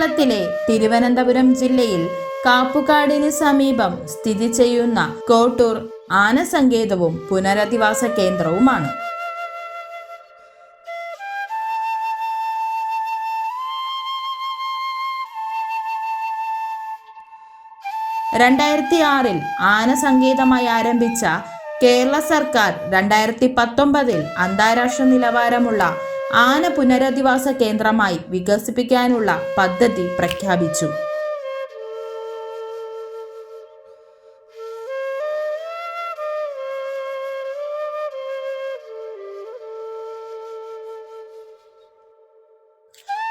കേരളത്തിലെ തിരുവനന്തപുരം ജില്ലയിൽ കാപ്പുകാടിന് സമീപം സ്ഥിതി ചെയ്യുന്ന കോട്ടൂർ ആനസങ്കേതവും പുനരധിവാസ കേന്ദ്രവുമാണ്. 2006 ആനസങ്കേതമായി ആരംഭിച്ച കേരള സർക്കാർ 2019 അന്താരാഷ്ട്ര നിലവാരമുള്ള ആന പുനരധിവാസ കേന്ദ്രമായി വികസിപ്പിക്കാനുള്ള പദ്ധതി പ്രഖ്യാപിച്ചു.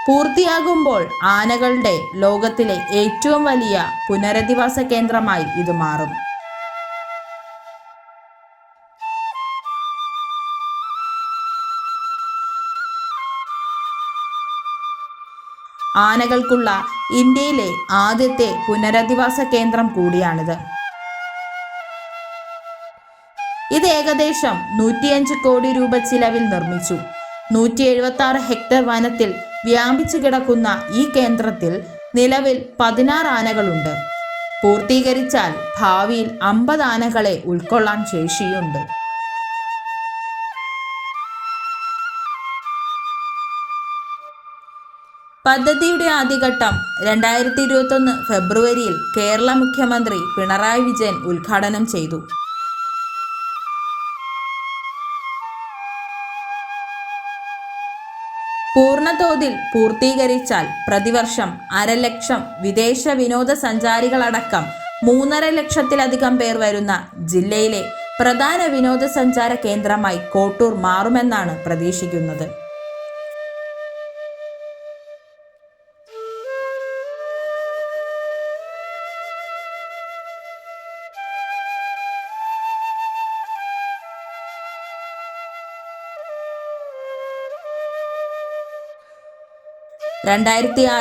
പൂർത്തിയാകുമ്പോൾ ആനകളുടെ ലോകത്തിലെ ഏറ്റവും വലിയ പുനരധിവാസ കേന്ദ്രമായി ഇത് മാറും. ആനകൾക്കുള്ള ഇന്ത്യയിലെ ആദ്യത്തെ പുനരധിവാസ കേന്ദ്രം കൂടിയാണിത്. ഇത് ഏകദേശം 105 കോടി രൂപ ചിലവിൽ നിർമ്മിച്ചു. 176 ഹെക്ടർ വനത്തിൽ വ്യാപിച്ചു കിടക്കുന്ന ഈ കേന്ദ്രത്തിൽ നിലവിൽ 16 ആനകളുണ്ട്. പൂർത്തീകരിച്ചാൽ ഭാവിയിൽ 50 ആനകളെ ഉൾക്കൊള്ളാൻ ശേഷിയുണ്ട്. പദ്ധതിയുടെ ആദ്യഘട്ടം 2021 ഫെബ്രുവരിയിൽ കേരള മുഖ്യമന്ത്രി പിണറായി വിജയൻ ഉദ്ഘാടനം ചെയ്തു. പൂർണ്ണതോതിൽ പൂർത്തീകരിച്ചാൽ പ്രതിവർഷം 1.5 ലക്ഷം വിദേശ വിനോദസഞ്ചാരികളടക്കം 3.5 ലക്ഷത്തിലധികം പേർ വരുന്ന ജില്ലയിലെ പ്രധാന വിനോദസഞ്ചാര കേന്ദ്രമായി കോട്ടൂർ മാറുമെന്നാണ് പ്രതീക്ഷിക്കുന്നത്.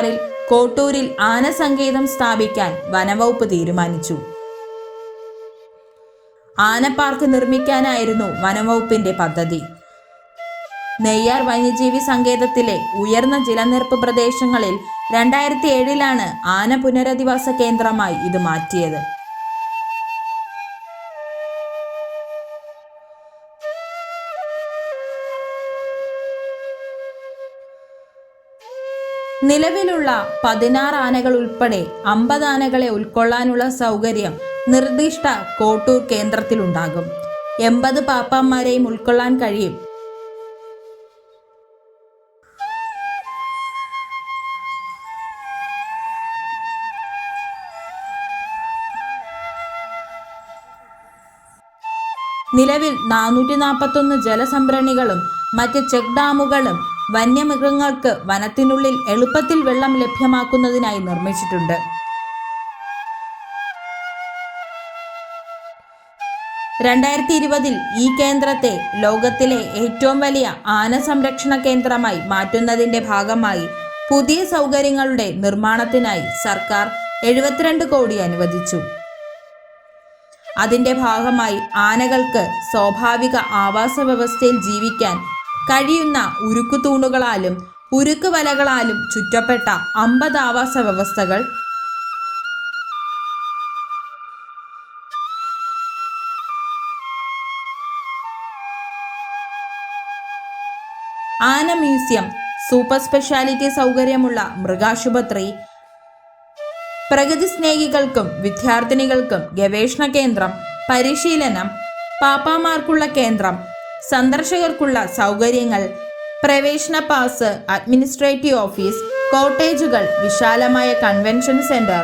ൽ കോട്ടൂരിൽ ആനസങ്കേതം സ്ഥാപിക്കാൻ വനവകുപ്പ് തീരുമാനിച്ചു. ആന പാർക്ക് നിർമ്മിക്കാനായിരുന്നു വനവകുപ്പിന്റെ പദ്ധതി. നെയ്യാർ വന്യജീവി സങ്കേതത്തിലെ ഉയർന്ന ജലനിരപ്പ് പ്രദേശങ്ങളിൽ 2007 ആന പുനരധിവാസ കേന്ദ്രമായി ഇത് മാറ്റിയത്. നിലവിലുള്ള 16 ആനകൾ ഉൾപ്പെടെ 50 ആനകളെ ഉൾക്കൊള്ളാനുള്ള സൗകര്യം നിർദ്ദിഷ്ട കോട്ടൂർ കേന്ദ്രത്തിലുണ്ടാകും. 80 പാപ്പാന്മാരെയും ഉൾക്കൊള്ളാൻ കഴിയും. നിലവിൽ 441 ജലസംഭരണികളും മറ്റ് ചെക്ക് ഡാമുകളും വന്യമൃഗങ്ങൾക്ക് വനത്തിനുള്ളിൽ എളുപ്പത്തിൽ വെള്ളം ലഭ്യമാക്കുന്നതിനായി നിർമ്മിച്ചിട്ടുണ്ട്. 2020 ഈ കേന്ദ്രത്തെ ലോകത്തിലെ ഏറ്റവും വലിയ ആന സംരക്ഷണ കേന്ദ്രമായി മാറ്റുന്നതിന്റെ ഭാഗമായി പുതിയ സൗകര്യങ്ങളുടെ നിർമ്മാണത്തിനായി സർക്കാർ 72 കോടി അനുവദിച്ചു. അതിന്റെ ഭാഗമായി ആനകൾക്ക് സ്വാഭാവിക ആവാസ വ്യവസ്ഥയിൽ ജീവിക്കാൻ കഴിയുന്ന ഉരുക്കു തൂണുകളാലും ഉരുക്ക് വലകളാലും ചുറ്റപ്പെട്ട 50 ആവാസ വ്യവസ്ഥകൾ, ആന മ്യൂസിയം, സൂപ്പർ സ്പെഷ്യാലിറ്റി സൗകര്യമുള്ള മൃഗാശുപത്രി, പ്രകൃതി സ്നേഹികൾക്കും വിദ്യാർത്ഥിനികൾക്കും ഗവേഷണ കേന്ദ്രം, പരിശീലനം, പാപ്പാമാർക്കുള്ള കേന്ദ്രം, സന്ദർശകർക്കുള്ള സൗകര്യങ്ങൾ, പ്രവേശന പാസ്, അഡ്മിനിസ്ട്രേറ്റീവ് ഓഫീസ്, കോട്ടേജുകൾ, വിശാലമായ കൺവെൻഷൻ സെന്റർ,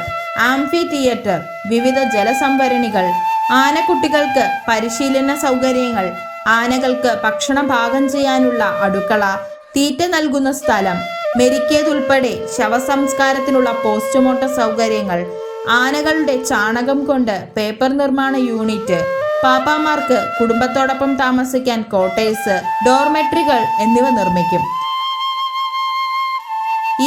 ആംഫി തിയേറ്റർ, വിവിധ ജലസംഭരണികൾ, ആനക്കുട്ടികൾക്ക് പരിശീലന സൗകര്യങ്ങൾ, ആനകൾക്ക് ഭക്ഷണം പാകം ചെയ്യാനുള്ള അടുക്കള, തീറ്റ നൽകുന്ന സ്ഥലം, മെരിക്കേതുൾപ്പെടെ ശവസംസ്കാരത്തിനുള്ള പോസ്റ്റ്മോർട്ടം സൗകര്യങ്ങൾ, ആനകളുടെ ചാണകം കൊണ്ട് പേപ്പർ നിർമ്മാണ യൂണിറ്റ്, പാപ്പാമാർക്ക് കുടുംബത്തോടൊപ്പം താമസിക്കാൻ ക്വാർട്ടേഴ്സ്, ഡോർമെട്രികൾ എന്നിവ നിർമ്മിക്കും.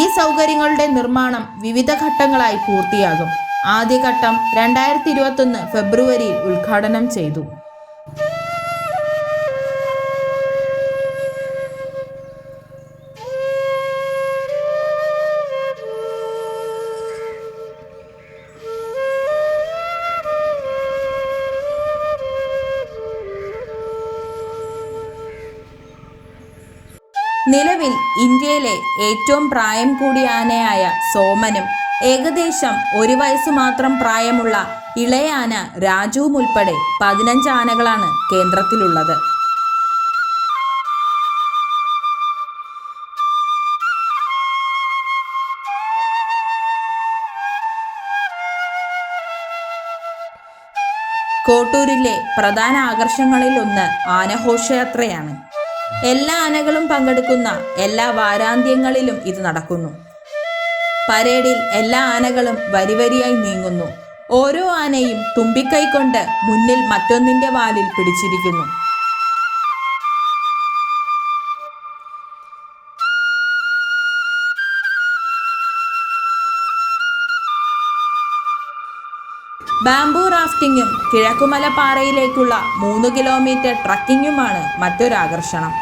ഈ സൗകര്യങ്ങളുടെ നിർമ്മാണം വിവിധ ഘട്ടങ്ങളായി പൂർത്തിയാകും. ആദ്യഘട്ടം 2021 ഫെബ്രുവരിയിൽ ഉദ്ഘാടനം ചെയ്തു. നിലവിൽ ഇന്ത്യയിലെ ഏറ്റവും പ്രായം കൂടിയ ആനയായ സോമനും ഏകദേശം 1 വയസ്സ് മാത്രം പ്രായമുള്ള ഇളയ ആന രാജുവും ഉൾപ്പെടെ 15 ആനകളാണ് കേന്ദ്രത്തിലുള്ളത്. കോട്ടൂരിലെ പ്രധാന ആകർഷണങ്ങളിൽ ഒന്ന് ആനഘോഷയാത്രയാണ്. എല്ലാ ആനകളും പങ്കെടുക്കുന്ന എല്ലാ വാരാന്ത്യങ്ങളിലും ഇത് നടക്കുന്നു. പരേഡിൽ എല്ലാ ആനകളും വരിവരിയായി നീങ്ങുന്നു. ഓരോ ആനയും തുമ്പിക്കൈ കൊണ്ട് മുന്നിൽ മറ്റൊന്നിന്റെ വാലിൽ പിടിച്ചിരിക്കുന്നു. ബാംബു റാഫ്റ്റിങ്ങും കിഴക്കുമലപ്പാറയിലേക്കുള്ള 3 കിലോമീറ്റർ ട്രക്കിങ്ങുമാണ് മറ്റൊരാകർഷണം.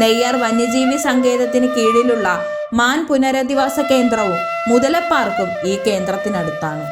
നെയ്യാർ വന്യജീവി സങ്കേതത്തിന് കീഴിലുള്ള മാൻ പുനരധിവാസ കേന്ദ്രവും മുതലപ്പാർക്കും ഈ കേന്ദ്രത്തിനടുത്താണ്.